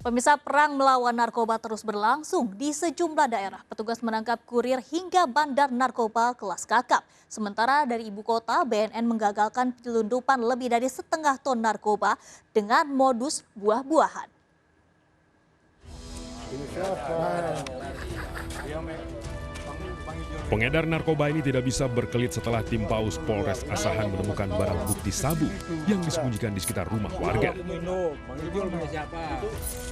Pemirsa, perang melawan narkoba terus berlangsung di sejumlah daerah. Petugas menangkap kurir hingga bandar narkoba kelas kakap. Sementara dari ibu kota, BNN menggagalkan penyelundupan lebih dari setengah ton narkoba dengan modus buah-buahan. Pengedar narkoba ini tidak bisa berkelit setelah tim Paus Polres Asahan menemukan barang bukti sabu yang disembunyikan di sekitar rumah warga.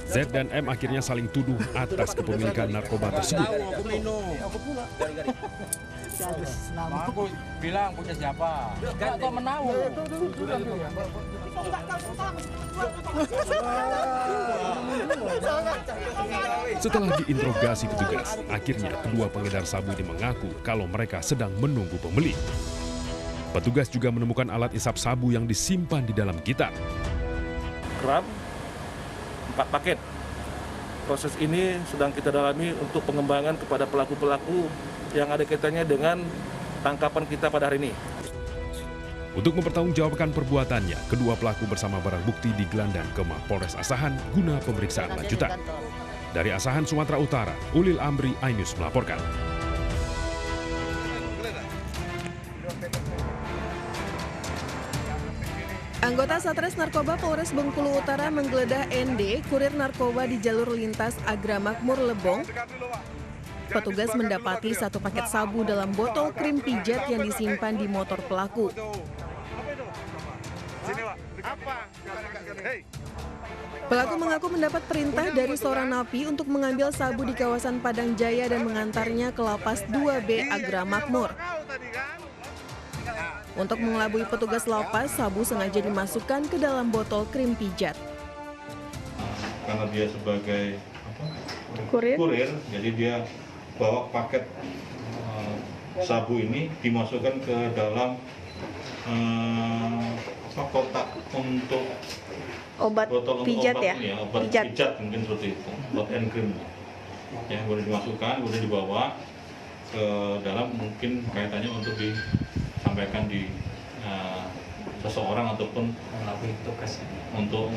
Z dan M akhirnya saling tuduh atas kepemilikan narkoba tersebut. Aku bilang punya siapa? Kan kok menahu. Setelah diinterogasi petugas, akhirnya kedua pengedar sabu ini mengaku kalau mereka sedang menunggu pembeli. Petugas juga menemukan alat isap sabu yang disimpan di dalam gitar. Gram 4 paket. Proses ini sedang kita dalami untuk pengembangan kepada pelaku-pelaku yang ada kaitannya dengan tangkapan kita pada hari ini. Untuk mempertanggungjawabkan perbuatannya, kedua pelaku bersama barang bukti digelandang ke Mapolres Asahan guna pemeriksaan lanjutan. Dari Asahan, Sumatera Utara, Ulil Amri, iNews melaporkan. Anggota Satres Narkoba Polres Bengkulu Utara menggeledah ND, kurir narkoba di jalur lintas Agra Makmur Lebong. Petugas mendapati 1 paket sabu dalam botol krim pijat yang disimpan di motor pelaku. Pelaku mengaku mendapat perintah dari seorang napi untuk mengambil sabu di kawasan Padang Jaya dan mengantarnya ke Lapas 2B Agra Makmur. Untuk mengelabui petugas lapas, sabu sengaja dimasukkan ke dalam botol krim pijat. Karena dia sebagai kurir, jadi dia bawa paket sabu ini dimasukkan ke dalam kotak untuk obat botol pijat obat ya? Ini, obat pijat mungkin seperti itu, obat and cream. Ya, boleh dimasukkan, boleh dibawa ke dalam, mungkin kaitannya untuk disampaikan di seseorang ataupun untuk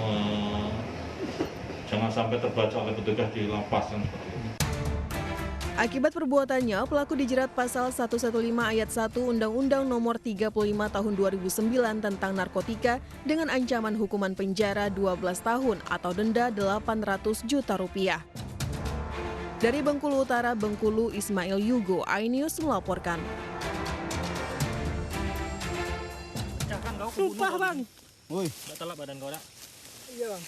jangan sampai terbaca oleh petugas di lapas kan seperti itu. Akibat perbuatannya, pelaku dijerat pasal 115 ayat 1 Undang-Undang Nomor 35 Tahun 2009 tentang narkotika dengan ancaman hukuman penjara 12 tahun atau denda 800 juta rupiah. Dari Bengkulu Utara, Bengkulu, Ismail Yugo, iNews melaporkan. Sumpah bang. Woi, batal badan kau dah. Iya bang.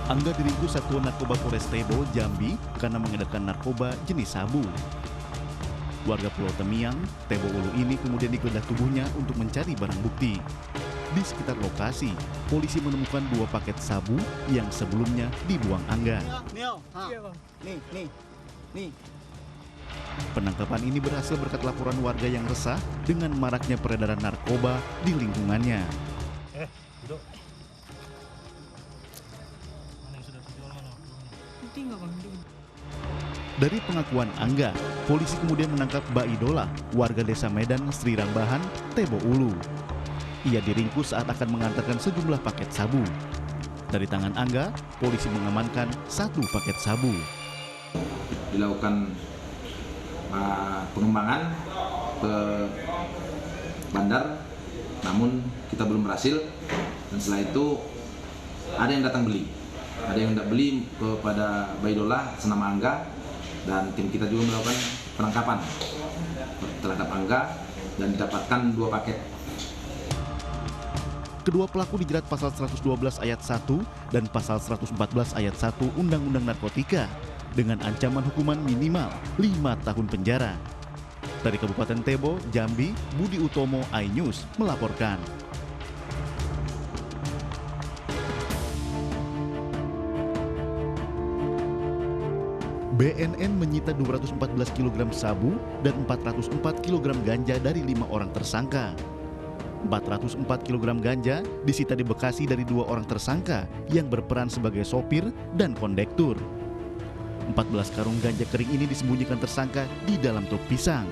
Angga diringkus Satuan Narkoba Polres Tebo, Jambi karena mengedarkan narkoba jenis sabu. Warga Pulau Temiang, Tebo Ulu ini kemudian digeledah tubuhnya untuk mencari barang bukti. Di sekitar lokasi, polisi menemukan 2 paket sabu yang sebelumnya dibuang Angga. Nih. Penangkapan ini berhasil berkat laporan warga yang resah dengan maraknya peredaran narkoba di lingkungannya. Duduk. Dari pengakuan Angga, polisi kemudian menangkap Baidola, warga desa Medan, Sri Rambahan, Tebo Ulu. Ia diringkus saat akan mengantarkan sejumlah paket sabu. Dari tangan Angga, polisi mengamankan 1 paket sabu. Dilakukan pengembangan ke bandar, namun kita belum berhasil. Dan setelah itu ada yang datang beli. Ada yang tidak beli kepada Baidola senama Angga, dan tim kita juga melakukan penangkapan terhadap Angga dan didapatkan 2 paket. Kedua pelaku dijerat pasal 112 ayat 1 dan pasal 114 ayat 1 Undang-Undang Narkotika dengan ancaman hukuman minimal 5 tahun penjara. Dari Kabupaten Tebo, Jambi, Budi Utomo, iNews melaporkan. BNN menyita 214 kg sabu dan 404 kg ganja dari 5 orang tersangka. 404 kg ganja disita di Bekasi dari 2 orang tersangka yang berperan sebagai sopir dan kondektur. 14 karung ganja kering ini disembunyikan tersangka di dalam truk pisang.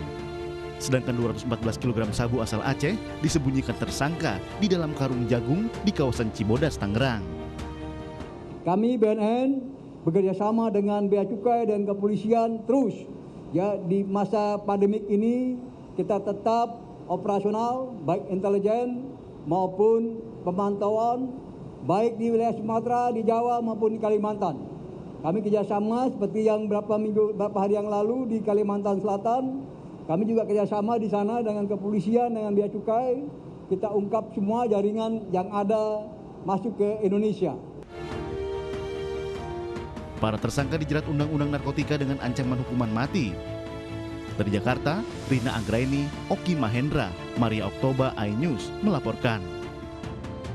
Sedangkan 214 kg sabu asal Aceh disembunyikan tersangka di dalam karung jagung di kawasan Cibodas, Tangerang. Kami BNN bekerjasama dengan Bea Cukai dan kepolisian terus ya di masa pandemik ini kita tetap operasional baik intelijen maupun pemantauan baik di wilayah Sumatera, di Jawa maupun di Kalimantan. Kami kerjasama seperti yang beberapa hari yang lalu di Kalimantan Selatan. Kami juga kerjasama di sana dengan kepolisian, dengan Bea Cukai. Kita ungkap semua jaringan yang ada masuk ke Indonesia. Para tersangka dijerat Undang-Undang Narkotika dengan ancaman hukuman mati. Dari Jakarta, Rina Anggraini, Oki Mahendra, Maria Oktoba, iNews melaporkan.